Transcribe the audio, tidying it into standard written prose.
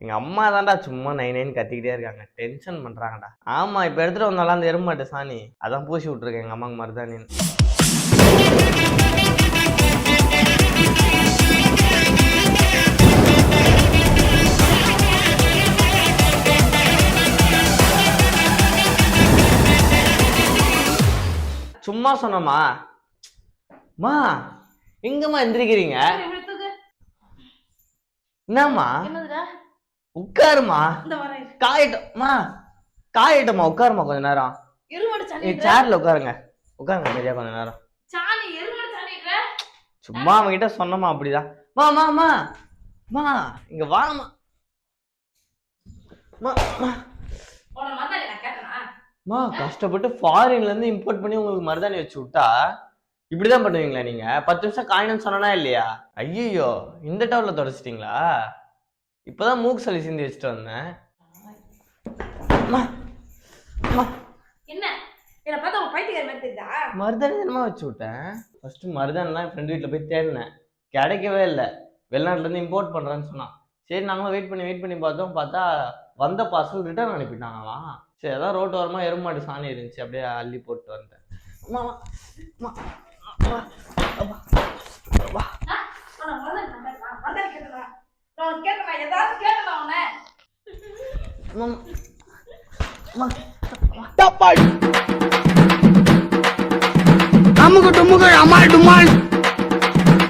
எங்க அம்மா தான்டா சும்மா நைனேன்னு கத்திக்கிட்டே இருக்காங்க, டென்ஷன் பண்றாங்கடா. ஆமா, இப்ப எடுத்துட்டு வந்தாலும் அந்த எருமாட்டு சாணி அதான் பூசி விட்டுருக்கேன் எங்க அம்மாக்கு மருதாணின்னு. சும்மா சொன்னமா மா, எங்கம்மா எந்திரிக்கிறீங்க? என்னம்மா உட்காருமா, காயட்டமா காயட்டமா, உட்காருமா கொஞ்ச நேரம். சேர்ல உட்காருங்க, உட்காருங்க சரியா கொஞ்ச நேரம். சும்மா அவங்கிட்ட சொன்னமா அப்படிதான். மா மா மா மா இங்க வாமா. மா கஷ்டப்பட்டு ஃபாரின்ல இருந்து இம்போர்ட் பண்ணி உங்களுக்கு மருதாணி வச்சு விட்டா இப்படிதான் பண்ணுவீங்களா நீங்க? 10 நிமிஷம் காயணும்னு சொன்னா இல்லையா? ஐயோ, இந்த டவுல தொடச்சிட்டீங்களா? இப்பதான் மூக்கு சளி சிந்தி வச்சுட்டு வந்தேன். மருதாணி தானமா வச்சு விட்டேன். ஃபர்ஸ்ட் மருதாணிலாம் ஃப்ரெண்ட் வீட்டுல போய் தேடினேன், கிடைக்கவே இல்லை. வெளிநாட்டுல இருந்து இம்போர்ட் பண்றேன்னு சொன்னான். சரி நாங்களும் வெயிட் பண்ணி பார்த்தா வந்த பார்சல் ரிட்டர்ன் அனுப்பிட்டாங்களாம். சரி அதான் ரோட்டு ஓரமா எருமாடு சாணி இருந்துச்சு, அப்படியே அள்ளி போட்டு வந்துட்டேன். அமுக்கு டுமுக்கு அமால் டுமால்.